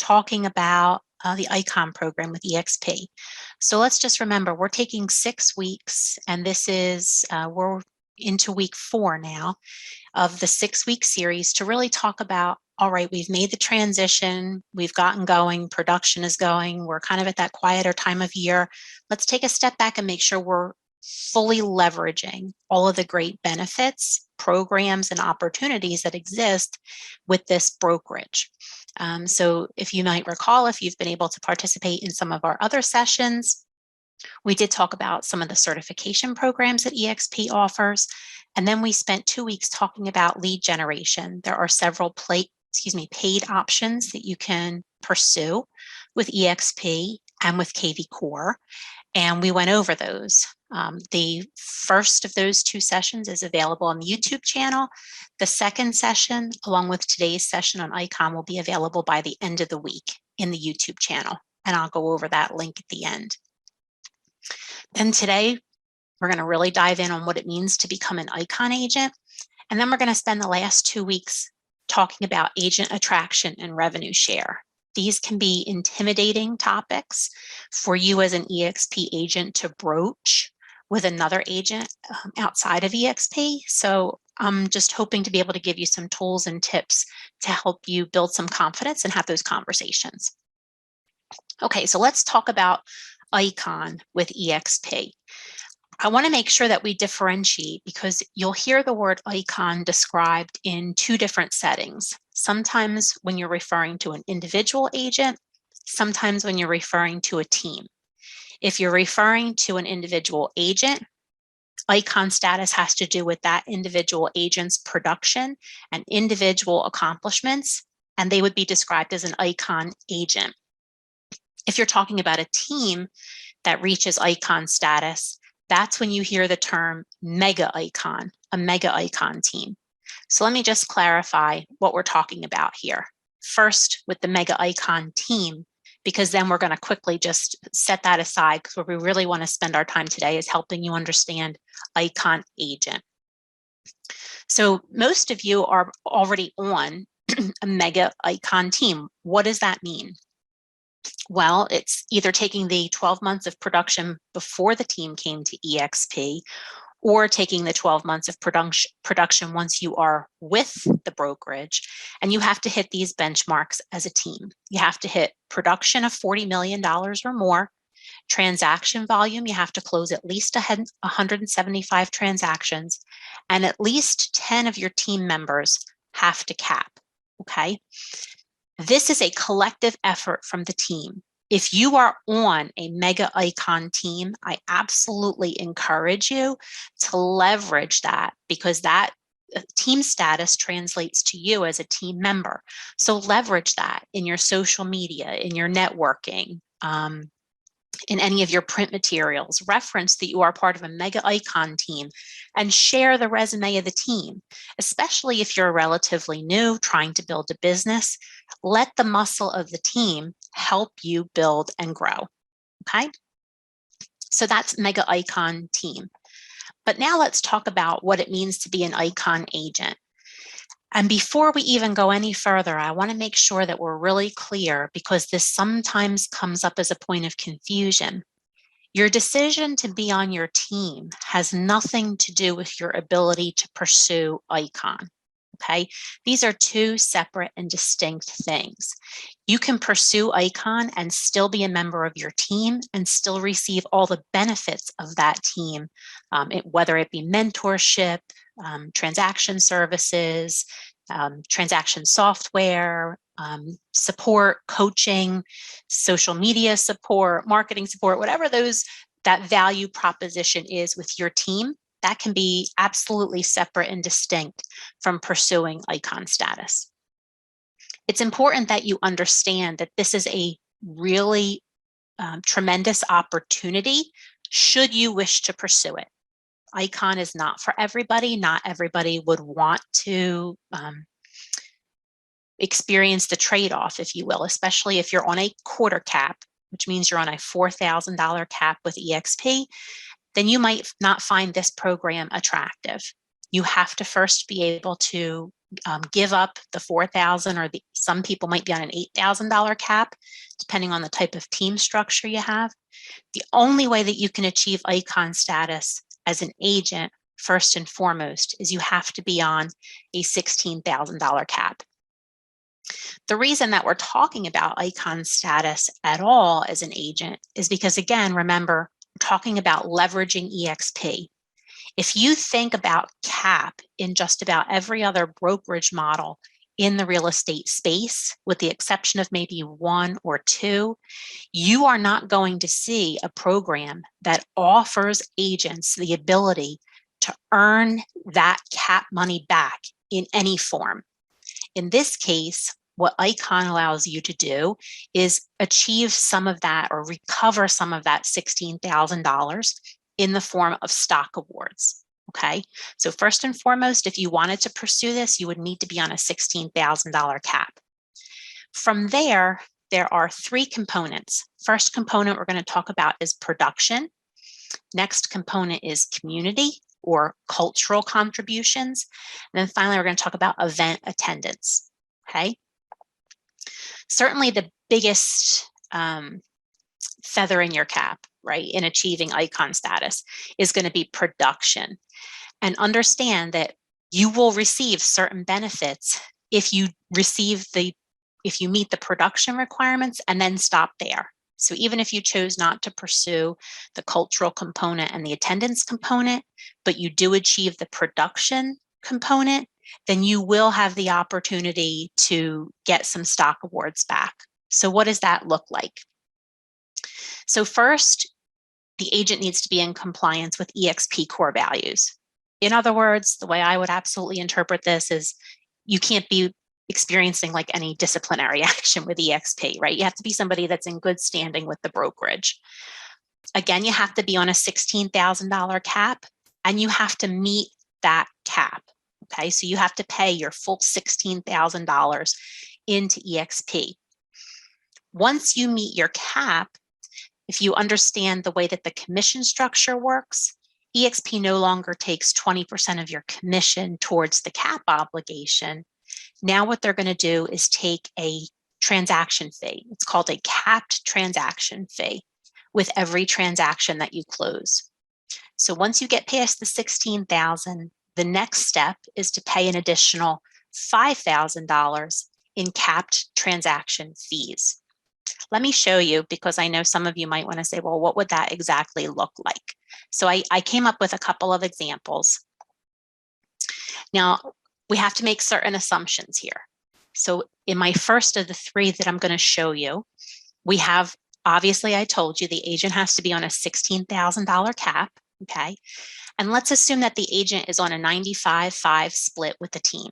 talking about the Icon program with eXp. So let's just remember, we're taking 6 weeks, and this is, we're into week 4 now of the 6-week series to really talk about, all right, we've made the transition, we've gotten going, production is going, we're kind of at that quieter time of year. Let's take a step back and make sure we're fully leveraging all of the great benefits, programs, and opportunities that exist with this brokerage. So if you might recall, if you've been able to participate in some of our other sessions, we did talk about some of the certification programs that eXp offers. And then we spent 2 weeks talking about lead generation. There are several paid options that you can pursue with eXp and with KV Core. And we went over those. The first of those 2 sessions is available on the YouTube channel. The second session, along with today's session on Icon, will be available by the end of the week in the YouTube channel. And I'll go over that link at the end. Then today, we're going to really dive in on what it means to become an Icon agent. And then we're going to spend the last 2 weeks talking about agent attraction and revenue share. These can be intimidating topics for you as an eXp agent to broach with another agent outside of eXp. So I'm just hoping to be able to give you some tools and tips to help you build some confidence and have those conversations. Okay, so let's talk about Icon with eXp. I want to make sure that we differentiate, because you'll hear the word Icon described in 2 different settings. Sometimes when you're referring to an individual agent, sometimes when you're referring to a team. If you're referring to an individual agent, Icon status has to do with that individual agent's production and individual accomplishments, and they would be described as an Icon agent. If you're talking about a team that reaches Icon status, that's when you hear the term mega icon, a mega icon team. So let me just clarify what we're talking about here. First, with the mega icon team, because then we're going to quickly just set that aside, because where we really want to spend our time today is helping you understand Icon agent. So most of you are already on a mega icon team. What does that mean? Well, it's either taking the 12 months of production before the team came to eXp, or taking the 12 months of production once you are with the brokerage, and you have to hit these benchmarks as a team. You have to hit production of $40 million or more, transaction volume, you have to close at least 175 transactions, and at least 10 of your team members have to cap, okay? This is a collective effort from the team. If you are on a mega icon team, I absolutely encourage you to leverage that, because that team status translates to you as a team member. So leverage that in your social media, in your networking, in any of your print materials. Reference that you are part of a mega icon team and share the resume of the team, especially if you're relatively new trying to build a business. Let the muscle of the team help you build and grow, okay? So that's mega icon team. But now let's talk about what it means to be an Icon agent. And before we even go any further, I want to make sure that we're really clear, because this sometimes comes up as a point of confusion. Your decision to be on your team has nothing to do with your ability to pursue Icon, okay? These are 2 separate and distinct things. You can pursue Icon and still be a member of your team and still receive all the benefits of that team, whether it be mentorship, transaction services, transaction software, support, coaching, social media support, marketing support, whatever that value proposition is with your team, that can be absolutely separate and distinct from pursuing Icon status. It's important that you understand that this is a really tremendous opportunity should you wish to pursue it. Icon is not for everybody. Not everybody would want to experience the trade-off, if you will, especially if you're on a quarter cap, which means you're on a $4,000 cap with eXp, then you might not find this program attractive. You have to first be able to give up the $4,000, or some people might be on an $8,000 cap, depending on the type of team structure you have. The only way that you can achieve icon status as an agent, first and foremost, is you have to be on a $16,000 cap. The reason that we're talking about icon status at all as an agent is because, again, remember, we're talking about leveraging eXp. If you think about cap in just about every other brokerage model in the real estate space, with the exception of maybe one or two, you are not going to see a program that offers agents the ability to earn that cap money back in any form. In this case, what Icon allows you to do is achieve some of that, or recover some of that $16,000 in the form of stock awards. Okay, so first and foremost, if you wanted to pursue this, you would need to be on a $16,000 cap. From there, there are three components. First component we're going to talk about is production. Next component is community or cultural contributions. And then finally, we're going to talk about event attendance. Okay. Certainly the biggest feather in your cap, right, in achieving icon status is going to be production. And understand that you will receive certain benefits if you meet the production requirements and then stop there. So even if you chose not to pursue the cultural component and the attendance component, but you do achieve the production component, then you will have the opportunity to get some stock awards back. So what does that look like? So first, the agent needs to be in compliance with eXp core values. In other words, the way I would absolutely interpret this is you can't be experiencing like any disciplinary action with eXp, right? You have to be somebody that's in good standing with the brokerage. Again, you have to be on a $16,000 cap, and you have to meet that cap. Okay, so you have to pay your full $16,000 into eXp. Once you meet your cap, if you understand the way that the commission structure works, eXp no longer takes 20% of your commission towards the cap obligation. Now what they're going to do is take a transaction fee. It's called a capped transaction fee with every transaction that you close. So once you get past the $16,000, the next step is to pay an additional $5,000 in capped transaction fees. Let me show you, because I know some of you might want to say, well, what would that exactly look like? So I came up with a couple of examples. Now, we have to make certain assumptions here. So in my first of the three that I'm going to show you, we have, obviously, I told you the agent has to be on a $16,000 cap, okay? And let's assume that the agent is on a 95-5 split with the team.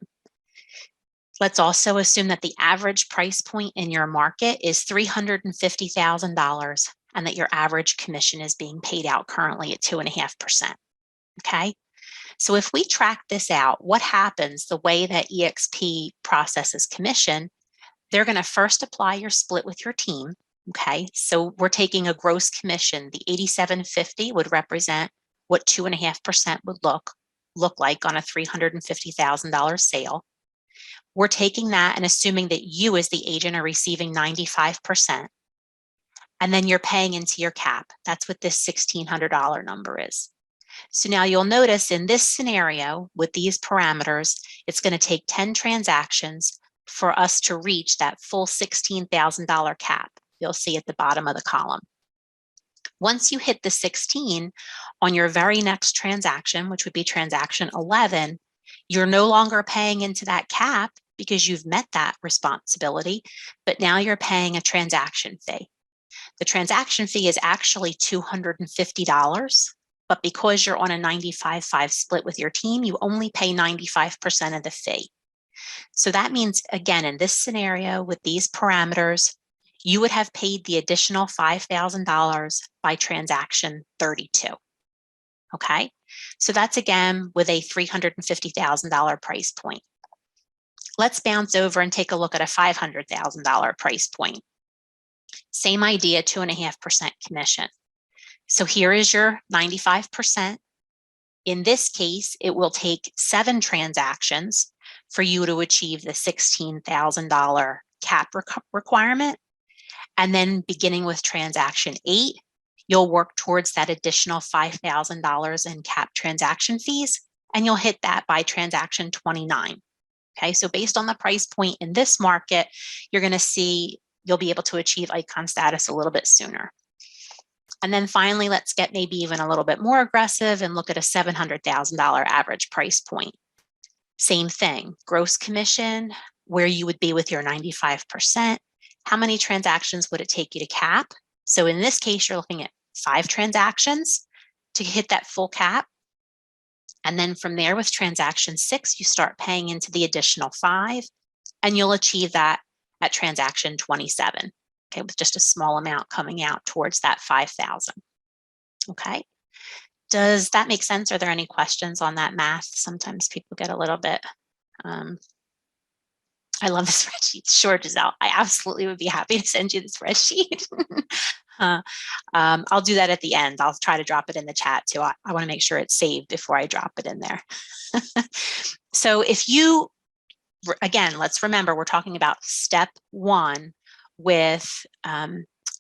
Let's also assume that the average price point in your market is $350,000 and that your average commission is being paid out currently at 2.5%. Okay. So if we track this out, what happens the way that eXp processes commission, they're going to first apply your split with your team. Okay. So we're taking a gross commission. The $87.50 would represent what 2.5% would look like on a $350,000 sale. We're taking that and assuming that you as the agent are receiving 95%. And then you're paying into your cap. That's what this $1,600 number is. So now you'll notice in this scenario with these parameters, it's going to take 10 transactions for us to reach that full $16,000 cap. You'll see at the bottom of the column. Once you hit the 16 on your very next transaction, which would be transaction 11, you're no longer paying into that cap because you've met that responsibility, but now you're paying a transaction fee. The transaction fee is actually $250, but because you're on a 95-5 split with your team, you only pay 95% of the fee. So that means, again, in this scenario with these parameters, you would have paid the additional $5,000 by transaction 32. Okay, so that's again with a $350,000 price point. Let's bounce over and take a look at a $500,000 price point. Same idea, 2.5% commission. So here is your 95%. In this case, it will take 7 transactions for you to achieve the $16,000 cap requirement. And then beginning with transaction 8, you'll work towards that additional $5,000 in cap transaction fees, and you'll hit that by transaction 29. Okay, so based on the price point in this market, you're going to see you'll be able to achieve icon status a little bit sooner. And then finally, let's get maybe even a little bit more aggressive and look at a $700,000 average price point. Same thing, gross commission, where you would be with your 95%. How many transactions would it take you to cap? So in this case, you're looking at 5 transactions to hit that full cap. And then from there with transaction 6, you start paying into the additional 5, and you'll achieve that at transaction 27, okay, with just a small amount coming out towards that 5,000. Okay, does that make sense? Are there any questions on that math? Sometimes people get a little bit, I love the spreadsheet. Sure, Giselle, I absolutely would be happy to send you the spreadsheet. I'll do that at the end. I'll try to drop it in the chat too. I want to make sure it's saved before I drop it in there. So if you, again, let's remember, we're talking about step 1 with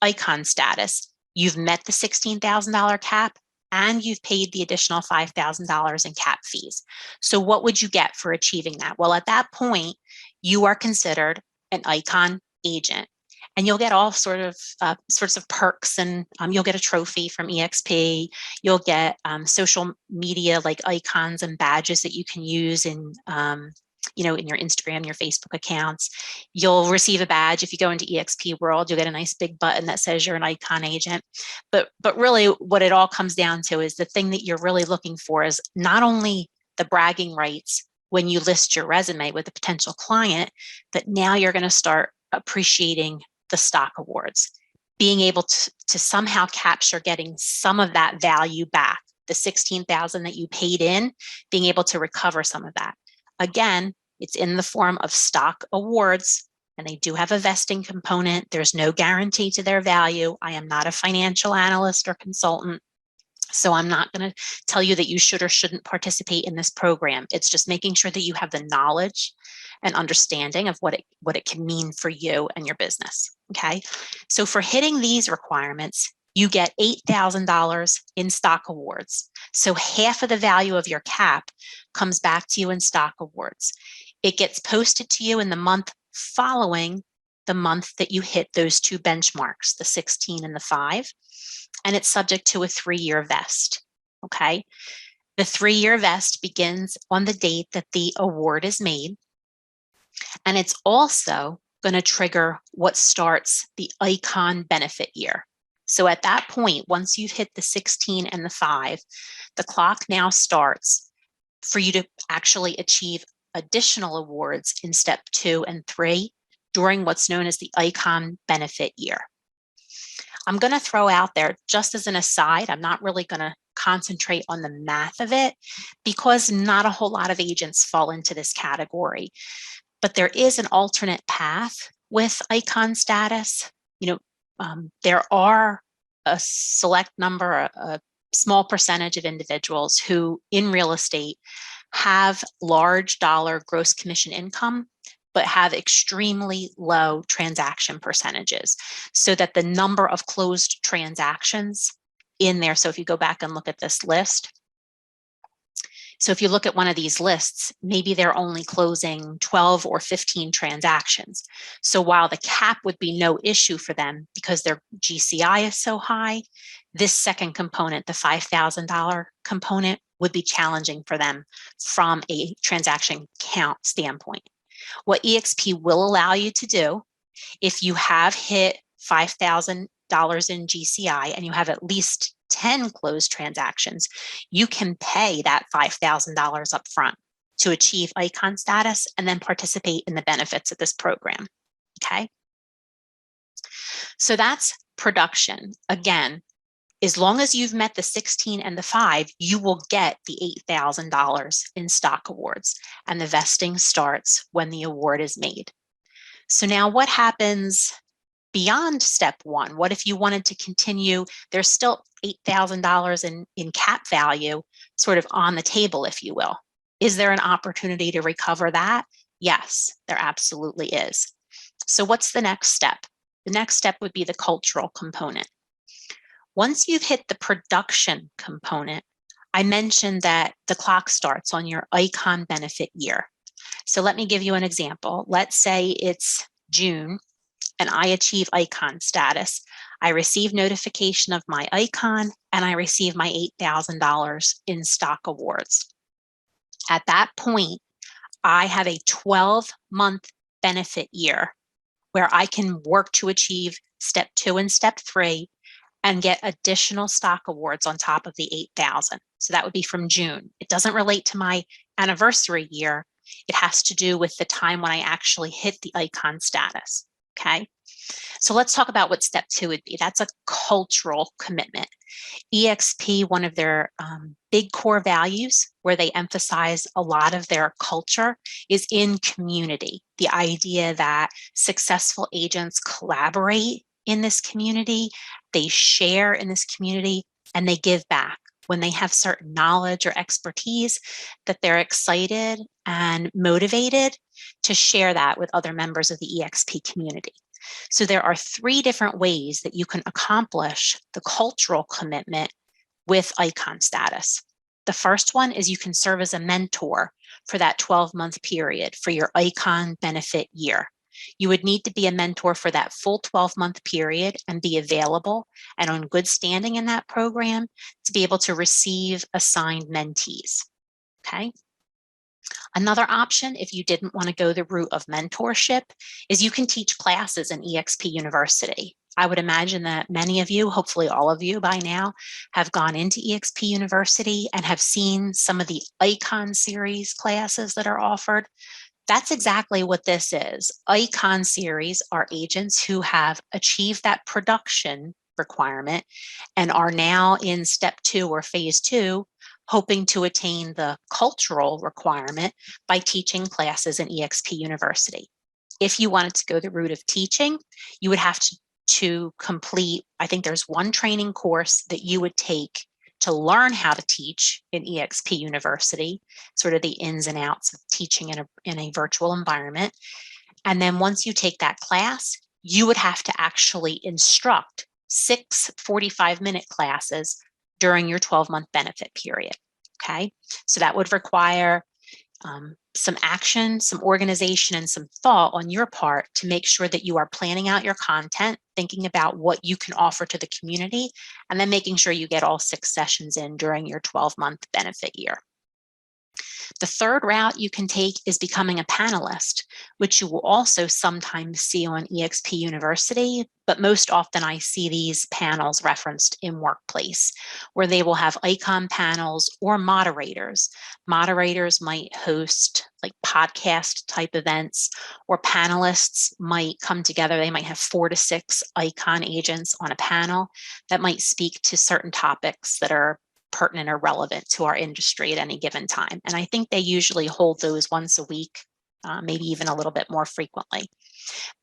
icon status. You've met the $16,000 cap and you've paid the additional $5,000 in cap fees. So what would you get for achieving that? Well, at that point, you are considered an icon agent. And you'll get all sorts of perks, and you'll get a trophy from eXp. You'll get social media like icons and badges that you can use in, in your Instagram, your Facebook accounts. You'll receive a badge if you go into eXp World. You'll get a nice big button that says you're an icon agent. But really, what it all comes down to is the thing that you're really looking for is not only the bragging rights when you list your resume with a potential client, but now you're going to start appreciating the stock awards, being able to somehow capture getting some of that value back, the $16,000 that you paid in, being able to recover some of that. Again, it's in the form of stock awards, and they do have a vesting component. There's no guarantee to their value. I am not a financial analyst or consultant, so I'm not going to tell you that you should or shouldn't participate in this program. It's just making sure that you have the knowledge and understanding of what it can mean for you and your business. Okay, so for hitting these requirements, you get $8,000 in stock awards. So half of the value of your cap comes back to you in stock awards. It gets posted to you in the month following the month that you hit those 2 benchmarks, the 16 and the 5, and it's subject to a 3-year vest. Okay, the 3-year vest begins on the date that the award is made. And it's also going to trigger what starts the icon benefit year. So at that point, once you've hit the 16 and the 5, the clock now starts for you to actually achieve additional awards in step 2 and 3 during what's known as the icon benefit year. I'm going to throw out there, just as an aside, I'm not really going to concentrate on the math of it because not a whole lot of agents fall into this category. But there is an alternate path with icon status. There are a select number, a small percentage of individuals who in real estate have large dollar gross commission income, but have extremely low transaction percentages, so that the number of closed transactions in there. So if you go back and look at this list, so if you look at one of these lists, maybe they're only closing 12 or 15 transactions. So while the cap would be no issue for them because their GCI is so high, this second component, the $5,000 component, would be challenging for them from a transaction count standpoint. What eXp will allow you to do, if you have hit $5,000 in GCI and you have at least 10 closed transactions, you can pay that $5,000 up front to achieve icon status and then participate in the benefits of this program. Okay, so that's production. Again, as long as you've met the 16 and the 5, you will get the $8,000 in stock awards, and the vesting starts when the award is made. So now what happens beyond step 1? What if you wanted to continue? There's still $8,000 in cap value sort of on the table, if you will. Is there an opportunity to recover that? Yes, there absolutely is. So what's the next step? The next step would be the cultural component. Once you've hit the production component, I mentioned that the clock starts on your ICON benefit year. So let me give you an example. Let's say it's June and I achieve ICON status. I receive notification of my ICON and I receive my $8,000 in stock awards. At that point, I have a 12-month benefit year where I can work to achieve step 2 and step 3 and get additional stock awards on top of the 8,000. So that would be from June. It doesn't relate to my anniversary year. It has to do with the time when I actually hit the ICON status. Okay. So let's talk about what step 2 would be. That's a cultural commitment. eXp, one of their big core values where they emphasize a lot of their culture is in community. The idea that successful agents collaborate in this community, they share in this community, and they give back. When they have certain knowledge or expertise, that they're excited and motivated to share that with other members of the eXp community. So there are 3 different ways that you can accomplish the cultural commitment with ICON status. The first one is you can serve as a mentor for that 12-month period for your ICON benefit year. You would need to be a mentor for that full 12-month period and be available and on good standing in that program to be able to receive assigned mentees. Okay. Another option, if you didn't want to go the route of mentorship, is you can teach classes in eXp University. I would imagine that many of you, hopefully all of you by now, have gone into eXp University and have seen some of the ICON series classes that are offered. That's exactly what this is. ICON series are agents who have achieved that production requirement and are now in step 2 or phase 2, hoping to attain the cultural requirement by teaching classes in eXp University. If you wanted to go the route of teaching, you would have to complete, I think there's one training course that you would take to learn how to teach in eXp University, sort of the ins and outs of teaching in a virtual environment. And then once you take that class, you would have to actually instruct 6 45-minute classes during your 12-month benefit period. Okay, so that would require some action, some organization, and some thought on your part to make sure that you are planning out your content, thinking about what you can offer to the community, and then making sure you get all 6 sessions in during your 12-month benefit year. The third route you can take is becoming a panelist, which you will also sometimes see on eXp University, but most often I see these panels referenced in Workplace, where they will have ICON panels or moderators. Moderators might host like podcast type events, or panelists might come together. They might have 4 to 6 ICON agents on a panel that might speak to certain topics that are pertinent or relevant to our industry at any given time. And I think they usually hold those once a week, maybe even a little bit more frequently.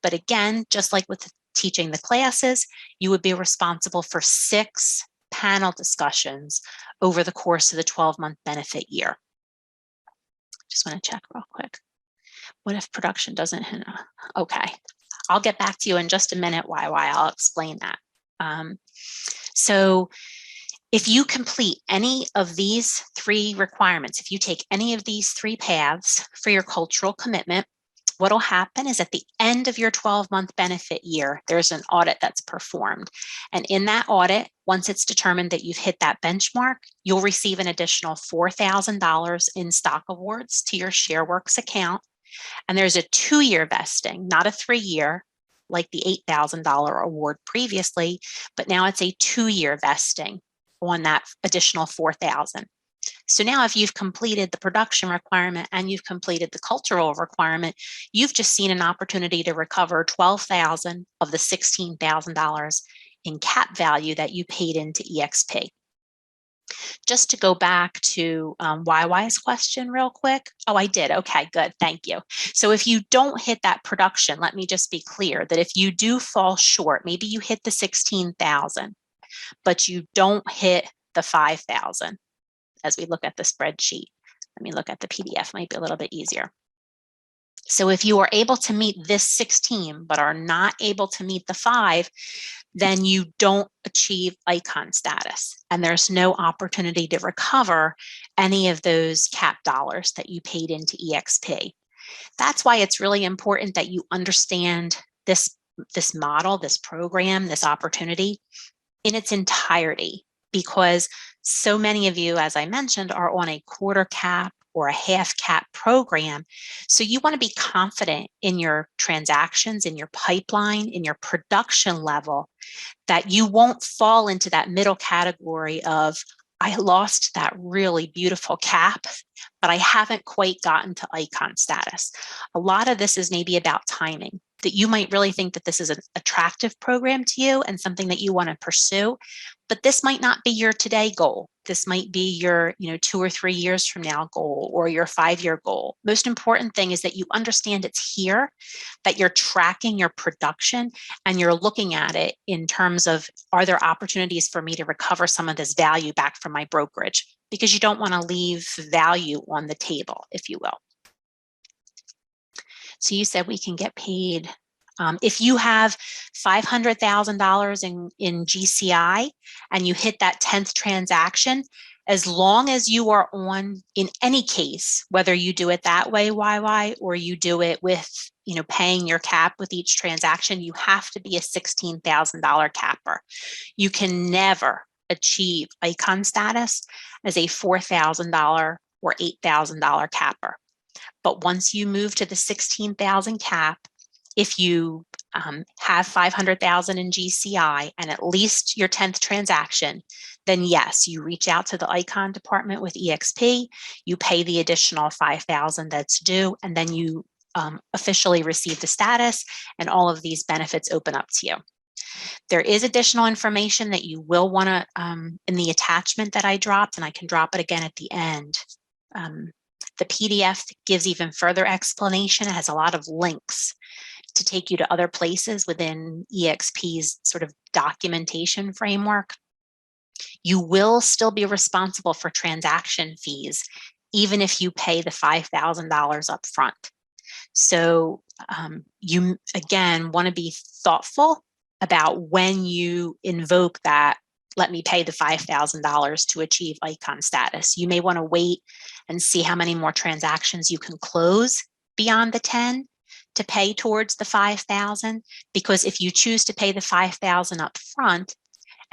But again, just like with teaching the classes, you would be responsible for 6 panel discussions over the course of the 12-month benefit year. Just want to check real quick. What if production doesn't hit? Okay, I'll get back to you in just a minute why I'll explain that. So if you complete any of these 3 requirements, if you take any of these 3 paths for your cultural commitment, what will happen is at the end of your 12-month benefit year, there's an audit that's performed. And in that audit, once it's determined that you've hit that benchmark, you'll receive an additional $4,000 in stock awards to your Shareworks account. And there's a 2-year vesting, not a 3-year, like the $8,000 award previously, but now it's a 2-year vesting on that additional $4,000. So now if you've completed the production requirement and you've completed the cultural requirement, you've just seen an opportunity to recover $12,000 of the $16,000 in cap value that you paid into eXp. Just to go back to YY's question real quick. Oh, I did. Okay, good. Thank you. So if you don't hit that production, let me just be clear that if you do fall short, maybe you hit the 16,000, but you don't hit the 5,000 as we look at the spreadsheet. Let me look at the PDF, might be a little bit easier. So if you are able to meet this 16, but are not able to meet the 5, then you don't achieve icon status, and there's no opportunity to recover any of those cap dollars that you paid into eXp. That's why it's really important that you understand this model, this program, this opportunity in its entirety, because so many of you, as I mentioned, are on a quarter cap or a half cap program. So you want to be confident in your transactions, in your pipeline, in your production level, that you won't fall into that middle category of, I lost that really beautiful cap, but I haven't quite gotten to icon status. A lot of this is maybe about timing, that you might really think that this is an attractive program to you and something that you want to pursue, but this might not be your today goal. This might be your 2 or 3 years from now goal, or your 5-year goal. Most important thing is that you understand it's here, that you're tracking your production, and you're looking at it in terms of, are there opportunities for me to recover some of this value back from my brokerage? Because you don't want to leave value on the table, if you will. So you said we can get paid. If you have $500,000 in GCI and you hit that 10th transaction, as long as you are on, in any case, whether you do it that way, YY, or you do it with, paying your cap with each transaction, you have to be a $16,000 capper. You can never achieve icon status as a $4,000 or $8,000 capper. But once you move to the 16,000 cap, if you have 500,000 in GCI and at least your 10th transaction, then yes, you reach out to the icon department with eXp, you pay the additional 5,000 that's due, and then you officially receive the status, and all of these benefits open up to you. There is additional information that you will want to, in the attachment that I dropped, and I can drop it again at the end. The PDF gives even further explanation. It has a lot of links to take you to other places within eXp's sort of documentation framework. You will still be responsible for transaction fees, even if you pay the $5,000 up front. So you, again, want to be thoughtful about when you invoke that, let me pay the $5,000 to achieve icon status. You may want to wait and see how many more transactions you can close beyond the 10 to pay towards the 5,000, because if you choose to pay the 5,000 up front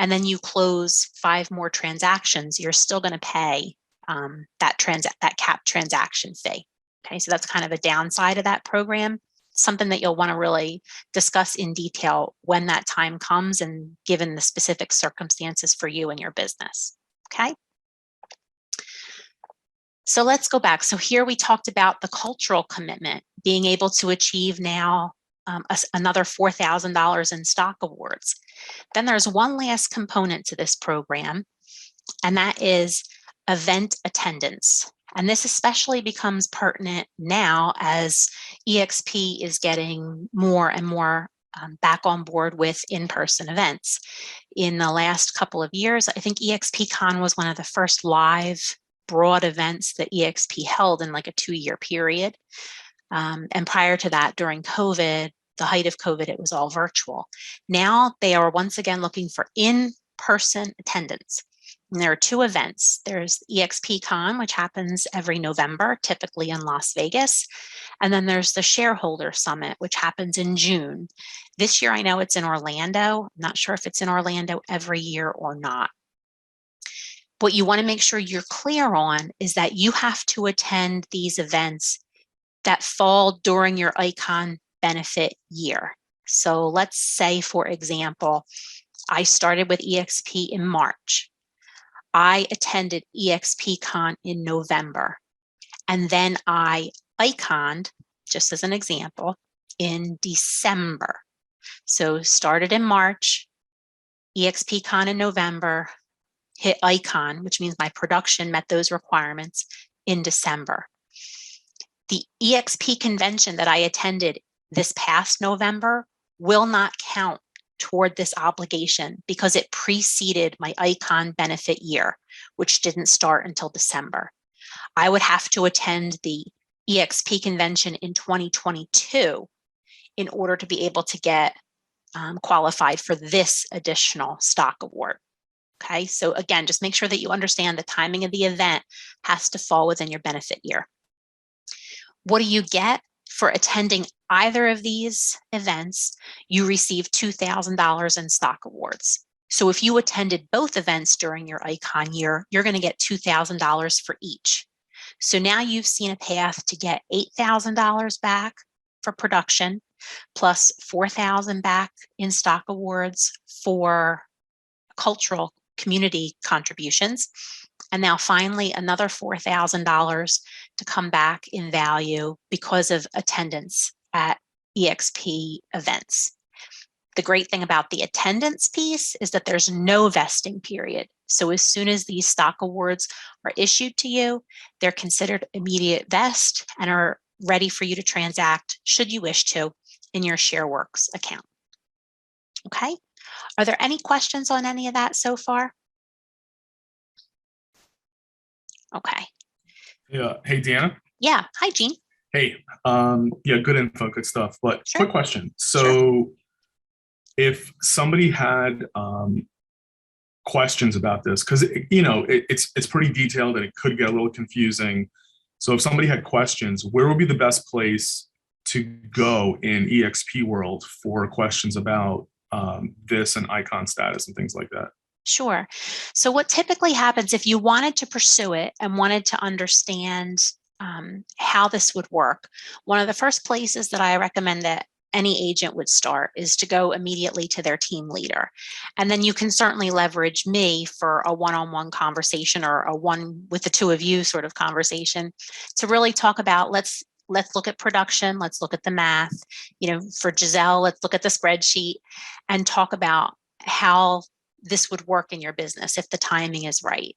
and then you close 5 more transactions, you're still going to pay that cap transaction fee. Okay, so that's kind of a downside of that program. Something that you'll want to really discuss in detail when that time comes and given the specific circumstances for you and your business. Okay. So let's go back. So here we talked about the cultural commitment, being able to achieve now another $4,000 in stock awards. Then there's one last component to this program, and that is event attendance. And this especially becomes pertinent now as eXp is getting more and more back on board with in-person events. In the last couple of years, I think eXpCon was one of the first live broad events that eXp held in like a 2-year period. And prior to that, during COVID, the height of COVID, it was all virtual. Now they are once again looking for in-person attendance. And there are 2 events. There's eXpCon, which happens every November, typically in Las Vegas. And then there's the Shareholder Summit, which happens in June. This year, I know it's in Orlando. I'm not sure if it's in Orlando every year or not. What you want to make sure you're clear on is that you have to attend these events that fall during your icon benefit year. So let's say, for example, I started with eXp in March. I attended eXpCon in November, and then I iconed, just as an example, in December. So started in March, eXpCon in November, hit icon, which means my production met those requirements in December. The eXp convention that I attended this past November will not count toward this obligation because it preceded my icon benefit year, which didn't start until December. I would have to attend the eXp convention in 2022 in order to be able to get qualified for this additional stock award. Okay, so again, just make sure that you understand the timing of the event has to fall within your benefit year. What do you get for attending either of these events? You receive $2,000 in stock awards. So if you attended both events during your Icon year, you're going to get $2,000 for each. So now you've seen a path to get $8,000 back for production, plus $4,000 back in stock awards for cultural community contributions. And now finally, another $4,000 to come back in value because of attendance at eXp events. The great thing about the attendance piece is that there's no vesting period. So as soon as these stock awards are issued to you, they're considered immediate vest and are ready for you to transact, should you wish to, in your Shareworks account. Okay, are there any questions on any of that so far? Okay. Yeah. Hey, Deanna. Yeah. Hi, Jean. Hey. Yeah, good info, good stuff. But Sure. quick question. So Sure. if somebody had questions about this, because it's pretty detailed and it could get a little confusing. So if somebody had questions, where would be the best place to go in eXp world for questions about this and icon status and things like that? Sure. So what typically happens if you wanted to pursue it and wanted to understand how this would work, one of the first places that I recommend that any agent would start is to go immediately to their team leader. And then you can certainly leverage me for a one-on-one conversation or a one with the two of you sort of conversation to really talk about, let's look at production, let's look at the math, for Giselle, let's look at the spreadsheet and talk about how this would work in your business if the timing is right.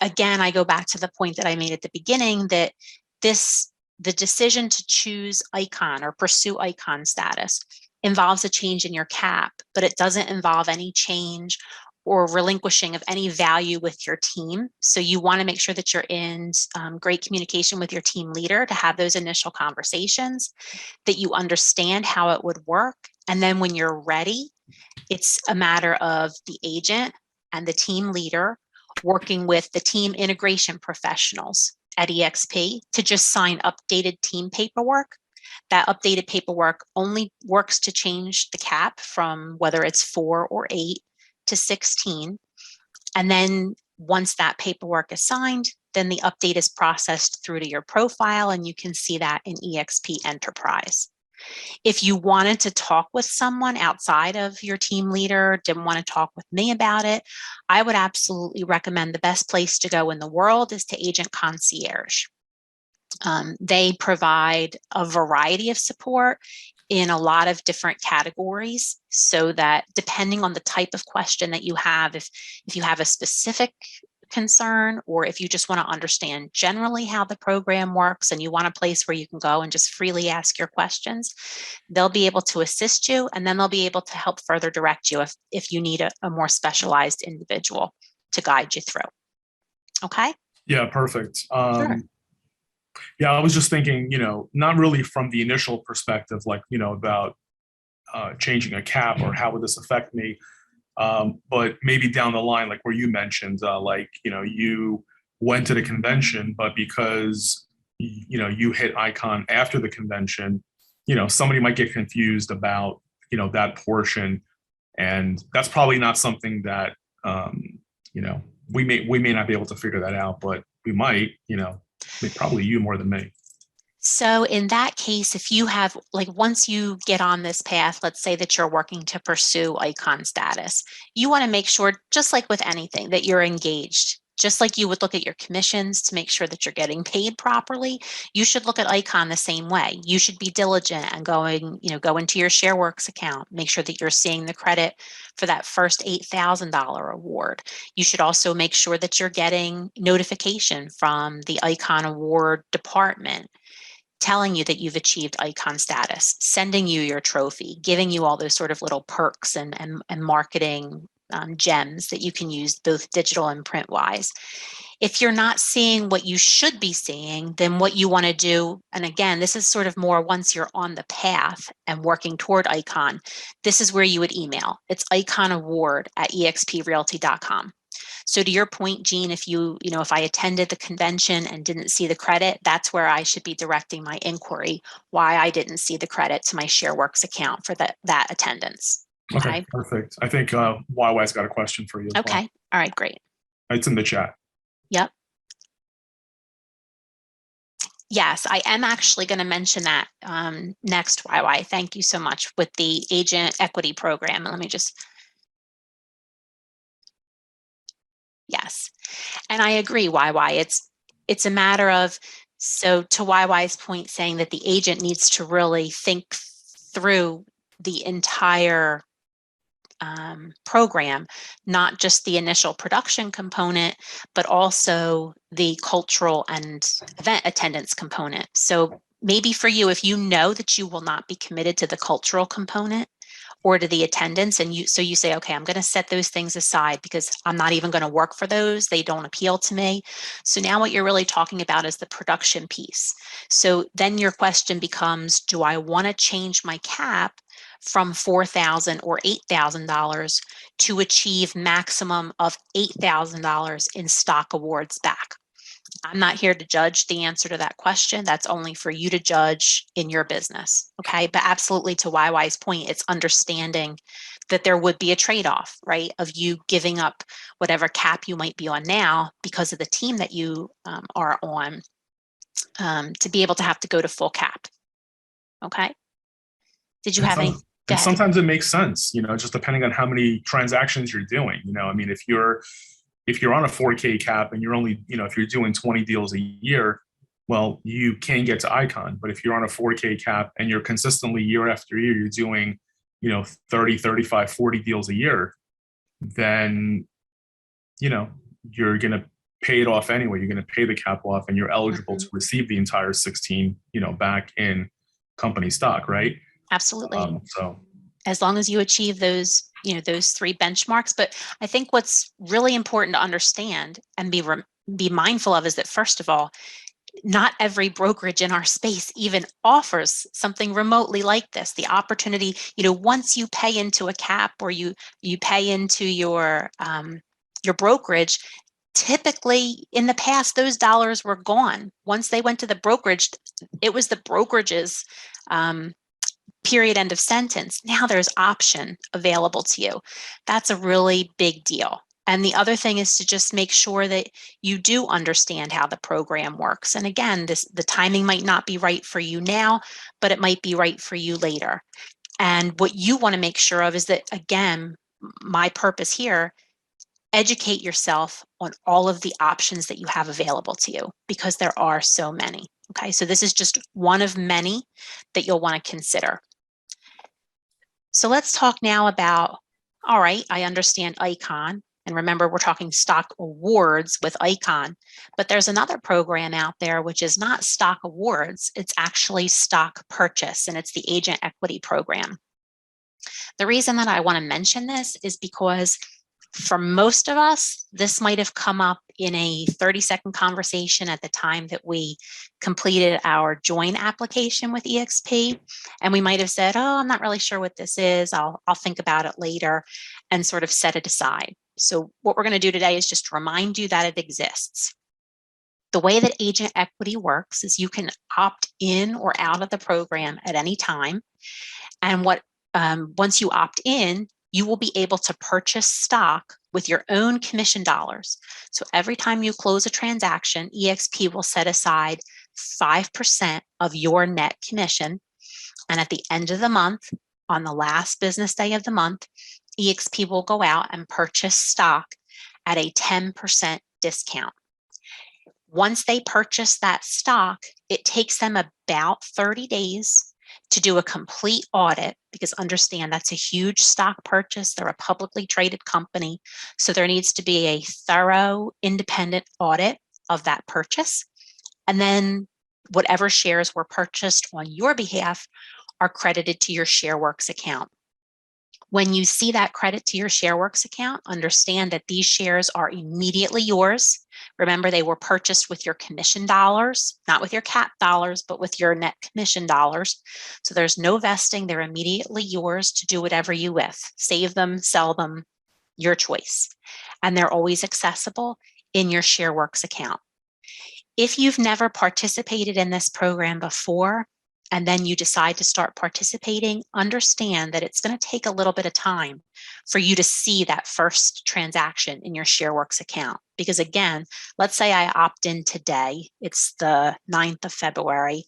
Again, I go back to the point that I made at the beginning that the decision to choose icon or pursue icon status involves a change in your cap, but it doesn't involve any change or relinquishing of any value with your team. So you want to make sure that you're in great communication with your team leader to have those initial conversations, that you understand how it would work. And then when you're ready, it's a matter of the agent and the team leader working with the team integration professionals at eXp to just sign updated team paperwork. That updated paperwork only works to change the cap from whether it's 4 or 8 to 16. And then once that paperwork is signed, then the update is processed through to your profile and you can see that in eXp Enterprise. If you wanted to talk with someone outside of your team leader, didn't want to talk with me about it, I would absolutely recommend the best place to go in the world is to Agent Concierge. They provide a variety of support in a lot of different categories so that depending on the type of question that you have, if you have a specific concern or if you just want to understand generally how the program works and you want a place where you can go and just freely ask your questions, they'll be able to assist you and then they'll be able to help further direct you if you need a more specialized individual to guide you through. Okay? Yeah, perfect. Sure. Yeah, I was just thinking, not really from the initial perspective, like, about changing a cap or how would this affect me, but maybe down the line, like where you mentioned, you went to the convention, but because, you hit icon after the convention, somebody might get confused about, that portion. And that's probably not something that, we may not be able to figure that out, but we might, probably you more than me. So in that case, if you have, once you get on this path, let's say that you're working to pursue icon status, you want to make sure, just like with anything, that you're engaged. Just like you would look at your commissions to make sure that you're getting paid properly, you should look at icon the same way. You should be diligent and go into your Shareworks account, make sure that you're seeing the credit for that first $8,000 award. You should also make sure that you're getting notification from the icon award department telling you that you've achieved icon status, sending you your trophy, giving you all those sort of little perks and marketing gems that you can use both digital and print wise. If you're not seeing what you should be seeing, then what you want to do, and again, this is sort of more once you're on the path and working toward Icon, this is where you would email. It's iconaward@exprealty.com. So to your point, Jean, if if I attended the convention and didn't see the credit, that's where I should be directing my inquiry, why I didn't see the credit to my Shareworks account for that attendance. Okay, perfect. I think YY's got a question for you as well. Okay, all right, great. It's in the chat. Yep. Yes, I am actually going to mention that next, YY. Thank you so much with the agent equity program. Let me just. Yes, and I agree, YY. It's a matter of, so to YY's point, saying that the agent needs to really think through the entire program, not just the initial production component, but also the cultural and event attendance component. So maybe for you, if you know that you will not be committed to the cultural component or to the attendance, and you say, okay, I'm going to set those things aside because I'm not even going to work for those. They don't appeal to me. So now what you're really talking about is the production piece. So then your question becomes, do I want to change my cap from $4,000 or $8,000 to achieve maximum of $8,000 in stock awards back? I'm not here to judge the answer to that question. That's only for you to judge in your business. Okay. But absolutely, to YY's point, it's understanding that there would be a trade-off, right? Of you giving up whatever cap you might be on now because of the team that you are on to be able to have to go to full cap. Okay. Did you have any? And sometimes it makes sense, just depending on how many transactions you're doing. I mean, if you're on a 4K cap and you're only, if you're doing 20 deals a year, well, you can get to Icon. But if you're on a 4K cap and you're consistently year after year, you're doing, 30, 35, 40 deals a year, then, you're going to pay it off anyway. You're going to pay the cap off and you're eligible to receive the entire 16, back in company stock, right? Absolutely. So as long as you achieve those, those three benchmarks. But I think what's really important to understand and be mindful of is that, first of all, not every brokerage in our space even offers something remotely like this. The opportunity, once you pay into a cap or you pay into your brokerage, typically in the past, those dollars were gone. Once they went to the brokerage, it was the brokerage's period, end of sentence. Now there's option available to you. That's a really big deal. And the other thing is to just make sure that you do understand how the program works. And again, the timing might not be right for you now, but it might be right for you later. And what you want to make sure of is that, again, my purpose here, educate yourself on all of the options that you have available to you, because there are so many. Okay, so this is just one of many that you'll want to consider. So let's talk now about, all right, I understand Icon. And remember, we're talking stock awards with Icon, but there's another program out there which is not stock awards. It's actually stock purchase, and it's the agent equity program. The reason that I want to mention this is because for most of us, this might have come up in a 30-second conversation at the time that we completed our join application with eXp. And we might have said, oh, I'm not really sure what this is. I'll think about it later, and sort of set it aside. So what we're going to do today is just remind you that it exists. The way that agent equity works is you can opt in or out of the program at any time. And once you opt in, you will be able to purchase stock with your own commission dollars. So every time you close a transaction, eXp will set aside 5% of your net commission. And at the end of the month, on the last business day of the month, eXp will go out and purchase stock at a 10% discount. Once they purchase that stock, it takes them about 30 days to do a complete audit, because understand that's a huge stock purchase. They're a publicly traded company. So there needs to be a thorough independent audit of that purchase. And then whatever shares were purchased on your behalf are credited to your Shareworks account. When you see that credit to your Shareworks account, understand that these shares are immediately yours. Remember, they were purchased with your commission dollars, not with your cap dollars, but with your net commission dollars. So there's no vesting. They're immediately yours to do whatever you with. Save them, sell them, your choice. And they're always accessible in your Shareworks account. If you've never participated in this program before, and then you decide to start participating, understand that it's going to take a little bit of time for you to see that first transaction in your Shareworks account. Because again, let's say I opt in today, it's the 9th of February,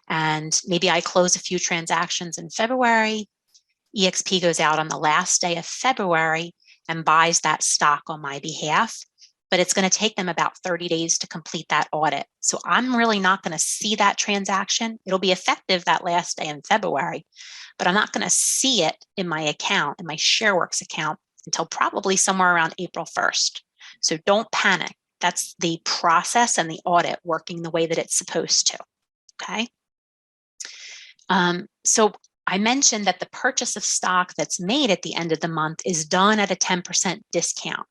and maybe I close a few transactions in February. eXp goes out on the last day of February and buys that stock on my behalf. But it's going to take them about 30 days to complete that audit. So I'm really not going to see that transaction. It'll be effective that last day in February, but I'm not going to see it in my account, in my Shareworks account, until probably somewhere around April 1st. So don't panic. That's the process and the audit working the way that it's supposed to. Okay. So I mentioned that the purchase of stock that's made at the end of the month is done at a 10% discount.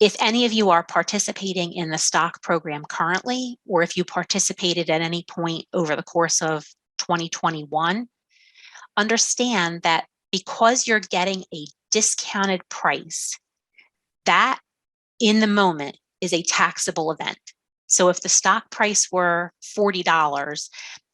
If any of you are participating in the stock program currently, or if you participated at any point over the course of 2021, understand that because you're getting a discounted price, that in the moment is a taxable event. So if the stock price were $40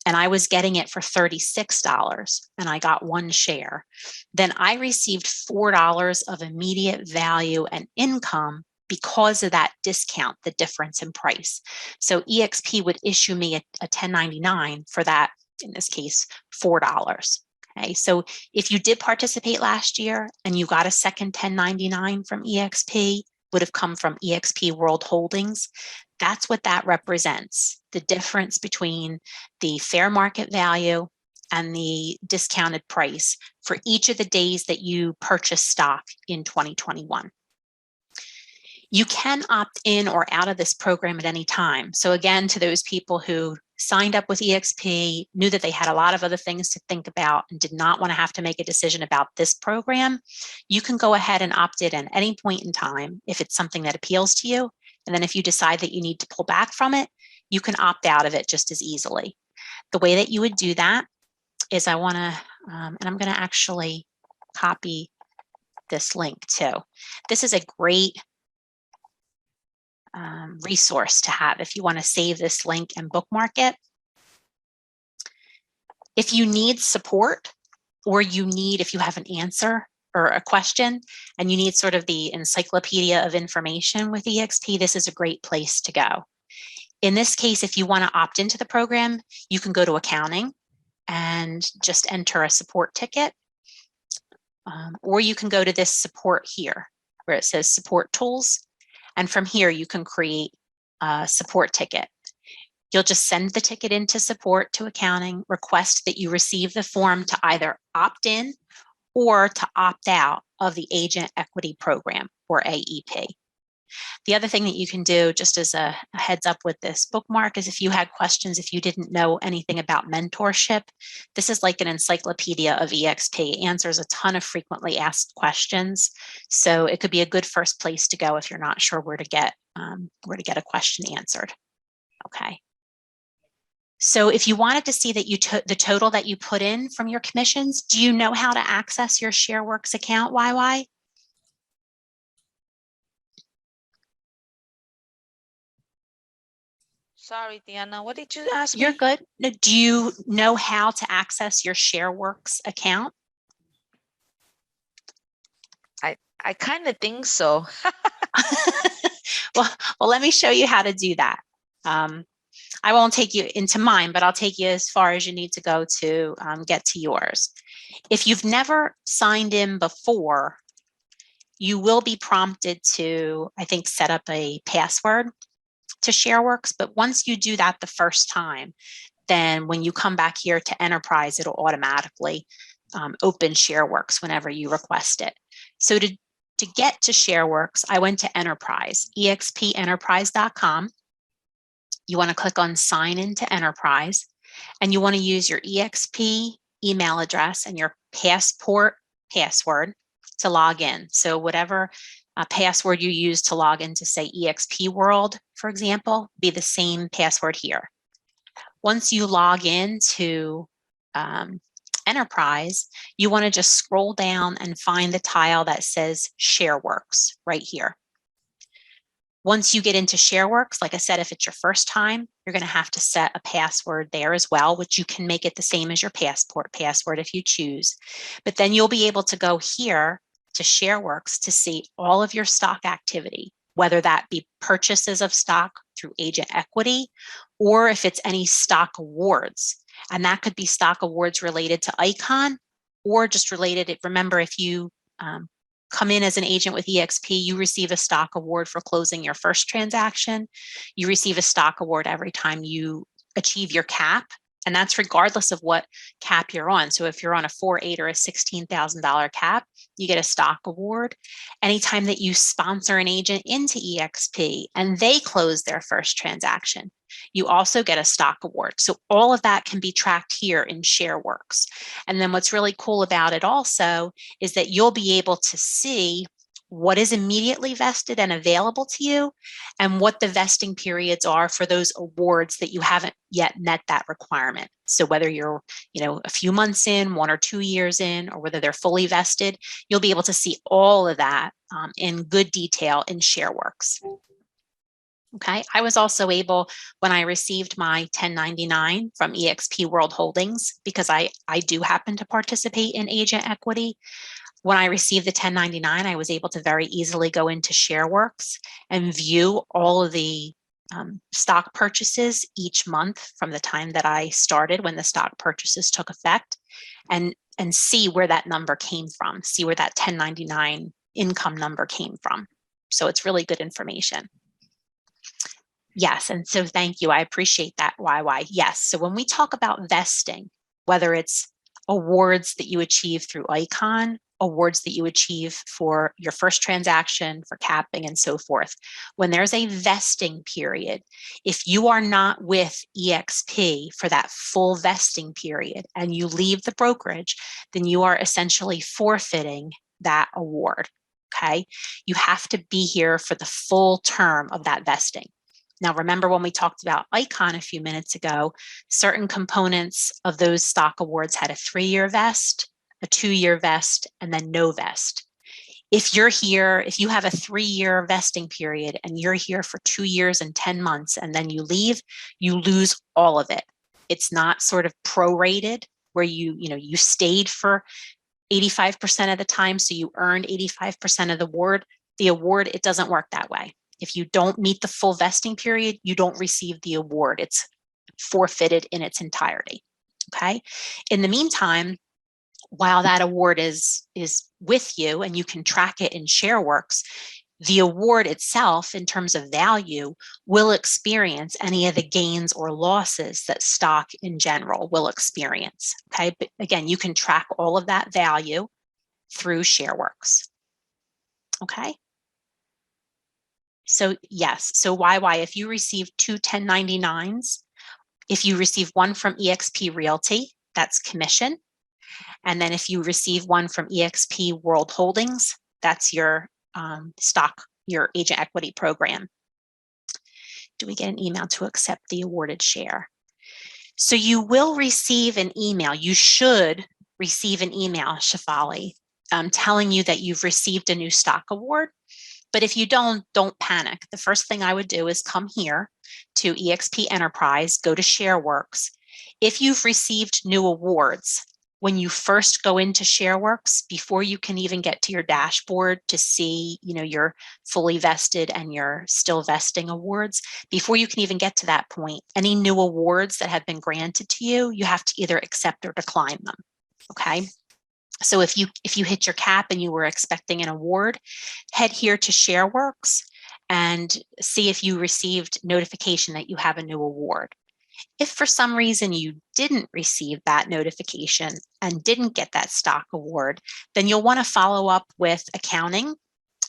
and I was getting it for $36 and I got one share, then I received $4 of immediate value and income because of that discount, the difference in price. So eXp would issue me a 1099 for that, in this case, $4. Okay, so if you did participate last year and you got a second 1099 from eXp, would have come from eXp World Holdings. That's what that represents, the difference between the fair market value and the discounted price for each of the days that you purchase stock in 2021. You can opt in or out of this program at any time. So again, to those people who signed up with eXp, knew that they had a lot of other things to think about and did not want to have to make a decision about this program, you can go ahead and opt in at any point in time if it's something that appeals to you. And then if you decide that you need to pull back from it, you can opt out of it just as easily. The way that you would do that is and I'm going to actually copy this link too. This is a great resource to have if you want to save this link and bookmark it. If you need support, or if you have an answer or a question and you need sort of the encyclopedia of information with eXp, this is a great place to go. In this case, if you want to opt into the program, you can go to accounting and just enter a support ticket, or you can go to this support here where it says support tools. And from here, you can create a support ticket. You'll just send the ticket into support to accounting, request that you receive the form to either opt in or to opt out of the Agent Equity Program, or AEP. The other thing that you can do, just as a heads up with this bookmark, is if you had questions, if you didn't know anything about mentorship, this is like an encyclopedia of eXp. It answers a ton of frequently asked questions. So it could be a good first place to go if you're not sure where to get a question answered. Okay. So if you wanted to see that the total that you put in from your commissions, do you know how to access your Shareworks account, YY? Sorry, Deanna, what did you ask me? You're good. Do you know how to access your Shareworks account? I kind of think so. well, let me show you how to do that. I won't take you into mine, but I'll take you as far as you need to go to get to yours. If you've never signed in before, you will be prompted to, I think, set up a password to Shareworks. But once you do that the first time, then when you come back here to Enterprise, it'll automatically open Shareworks whenever you request it. So to get to Shareworks, I went to Enterprise, expenterprise.com. You want to click on Sign into Enterprise, and you want to use your eXp email address and your passport password. to log in. So whatever password you use to log into, say, eXp World, for example, be the same password here. Once you log into Enterprise, you want to just scroll down and find the tile that says Shareworks right here. Once you get into Shareworks, like I said, if it's your first time, you're going to have to set a password there as well, which you can make it the same as your passport password if you choose. But then you'll be able to go here to Shareworks to see all of your stock activity, whether that be purchases of stock through agent equity, or if it's any stock awards. And that could be stock awards related to Icon or just related. Remember, if you come in as an agent with eXp, you receive a stock award for closing your first transaction. You receive a stock award every time you achieve your cap. And that's regardless of what cap you're on. So if you're on a 4.8 or a $16,000 cap, you get a stock award. Anytime that you sponsor an agent into eXp and they close their first transaction, you also get a stock award. So all of that can be tracked here in Shareworks. And then what's really cool about it also is that you'll be able to see what is immediately vested and available to you and what the vesting periods are for those awards that you haven't yet met that requirement. So whether you're, a few months in, 1 or 2 years in, or whether they're fully vested, you'll be able to see all of that in good detail in Shareworks. Okay, I was also able, when I received my 1099 from eXp World Holdings, because I do happen to participate in agent equity. When I received the 1099, I was able to very easily go into Shareworks and view all of the stock purchases each month from the time that I started when the stock purchases took effect, and see where that number came from, see where that 1099 income number came from. So it's really good information. Yes, and so thank you. I appreciate that, YY. Yes, so when we talk about vesting, whether it's awards that you achieve through Icon, awards that you achieve for your first transaction, for capping and so forth, when there's a vesting period, if you are not with eXp for that full vesting period and you leave the brokerage, then you are essentially forfeiting that award, okay? You have to be here for the full term of that vesting. Now, remember when we talked about Icon a few minutes ago, certain components of those stock awards had a 3-year vest, a 2-year vest, and then no vest. If you're here, if you have a 3-year vesting period and you're here for 2 years and 10 months and then you leave, you lose all of it. It's not sort of prorated where you stayed for 85% of the time, so you earned 85% of the award. The award, it doesn't work that way. If you don't meet the full vesting period, you don't receive the award. It's forfeited in its entirety, okay? In the meantime, while that award is with you and you can track it in Shareworks, the award itself, in terms of value, will experience any of the gains or losses that stock in general will experience, okay? But again, you can track all of that value through Shareworks, okay? So yes, so YY, if you receive 2 1099s, if you receive one from eXp Realty, that's commission. And then if you receive one from eXp World Holdings, that's your stock, your agent equity program. Do we get an email to accept the awarded share? So you will receive an email. You should receive an email, Shafali, telling you that you've received a new stock award. But if you don't panic. The first thing I would do is come here to eXp Enterprise, go to Shareworks. If you've received new awards, when you first go into Shareworks, before you can even get to your dashboard to see, your fully vested and your still vesting awards, before you can even get to that point, any new awards that have been granted to you, you have to either accept or decline them, okay? So if you hit your cap and you were expecting an award, head here to Shareworks and see if you received notification that you have a new award. If for some reason you didn't receive that notification and didn't get that stock award, then you'll want to follow up with accounting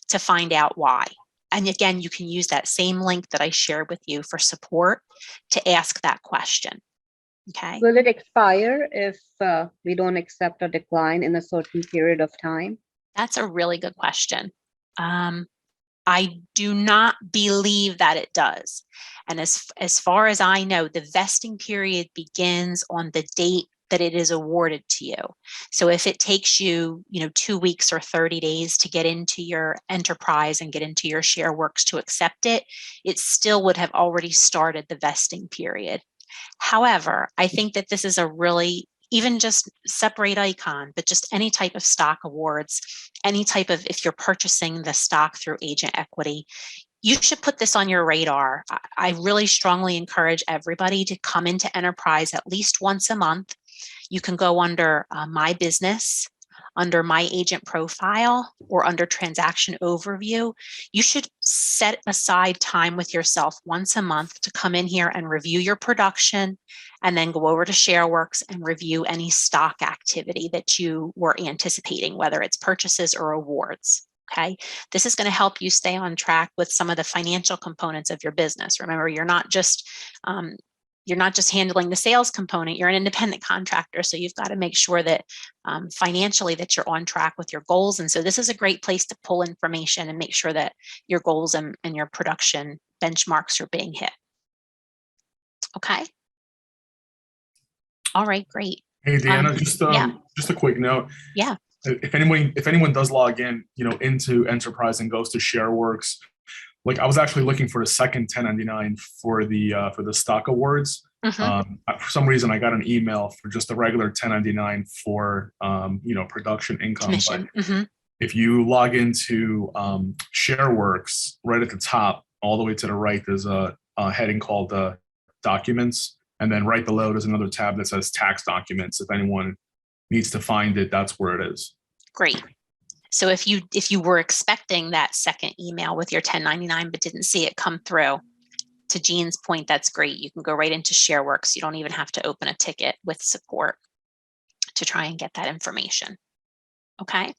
to find out why. And again, you can use that same link that I shared with you for support to ask that question. Okay. Will it expire if we don't accept a decline in a certain period of time? That's a really good question. I do not believe that it does. And as far as I know, the vesting period begins on the date that it is awarded to you. So if it takes you, 2 weeks or 30 days to get into your enterprise and get into your Shareworks to accept it, it still would have already started the vesting period. However, I think that this is a really, even just separate Icon, but just any type of stock awards, any type of, if you're purchasing the stock through agent equity, you should put this on your radar. I really strongly encourage everybody to come into enterprise at least once a month. You can go under My Business, under My Agent Profile, or under Transaction Overview. You should set aside time with yourself once a month to come in here and review your production, and then go over to Shareworks and review any stock activity that you were anticipating, whether it's purchases or awards. Okay, this is going to help you stay on track with some of the financial components of your business. Remember, you're not just handling the sales component. You're an independent contractor, so you've got to make sure that financially that you're on track with your goals. And so this is a great place to pull information and make sure that your goals and your production benchmarks are being hit. Okay. All right, great. Hey, Deanna, just a quick note. Yeah. If anyone does log in, into Enterprise and goes to Shareworks, like I was actually looking for a second 1099 for the stock awards. Mm-hmm. For some reason, I got an email for just a regular 1099 for production income. Commission. But Mm-hmm. if you log into Shareworks, right at the top, all the way to the right, there's a heading called Documents, and then right below there's another tab that says Tax Documents. If anyone needs to find it, that's where it is. Great. So if you were expecting that second email with your 1099 but didn't see it come through, to Jean's point, that's great. You can go right into Shareworks. You don't even have to open a ticket with support to try and get that information. Okay.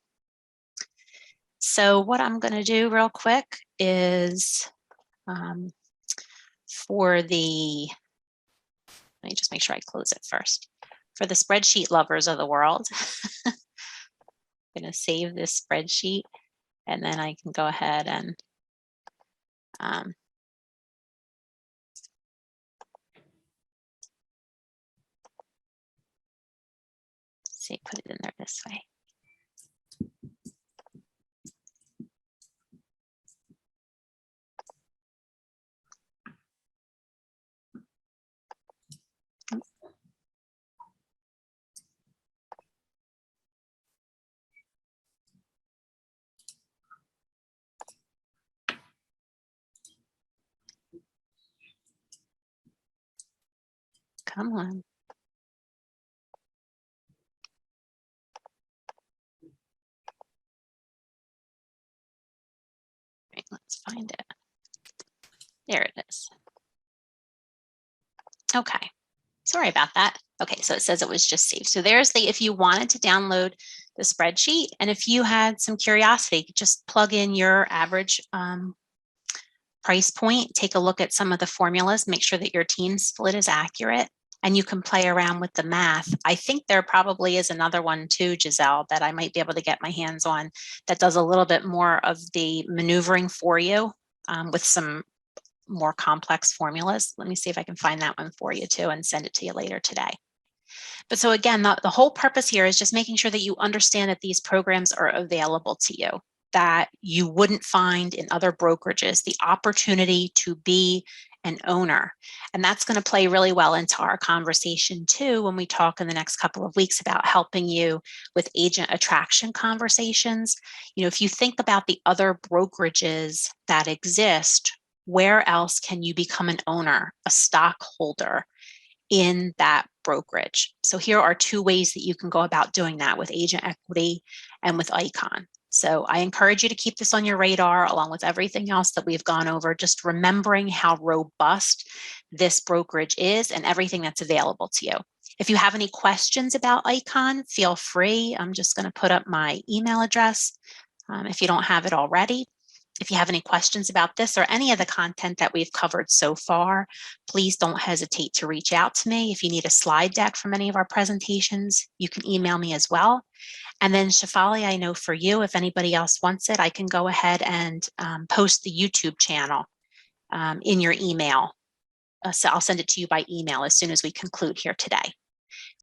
So what I'm going to do real quick is let me just make sure I close it first. For the spreadsheet lovers of the world, I'm going to save this spreadsheet, and then I can go ahead and put it in there this way. Come on. Right, let's find it. There it is. Okay. Sorry about that. Okay, so it says it was just saved. So there's if you wanted to download the spreadsheet, and if you had some curiosity, just plug in your average price point, take a look at some of the formulas, make sure that your team split is accurate, and you can play around with the math. I think there probably is another one too, Giselle, that I might be able to get my hands on that does a little bit more of the maneuvering for you with some more complex formulas. Let me see if I can find that one for you too and send it to you later today. But so again, the whole purpose here is just making sure that you understand that these programs are available to you, that you wouldn't find in other brokerages, the opportunity to be an owner. And that's going to play really well into our conversation too when we talk in the next couple of weeks about helping you with agent attraction conversations. If you think about the other brokerages that exist, where else can you become an owner, a stockholder in that brokerage? So here are two ways that you can go about doing that with agent equity and with Icon. So I encourage you to keep this on your radar along with everything else that we've gone over, just remembering how robust this brokerage is and everything that's available to you. If you have any questions about Icon, feel free. I'm just going to put up my email address if you don't have it already. If you have any questions about this or any of the content that we've covered so far, please don't hesitate to reach out to me. If you need a slide deck from any of our presentations, you can email me as well. And then Shafali, I know for you, if anybody else wants it, I can go ahead and post the YouTube channel in your email. So I'll send it to you by email as soon as we conclude here today.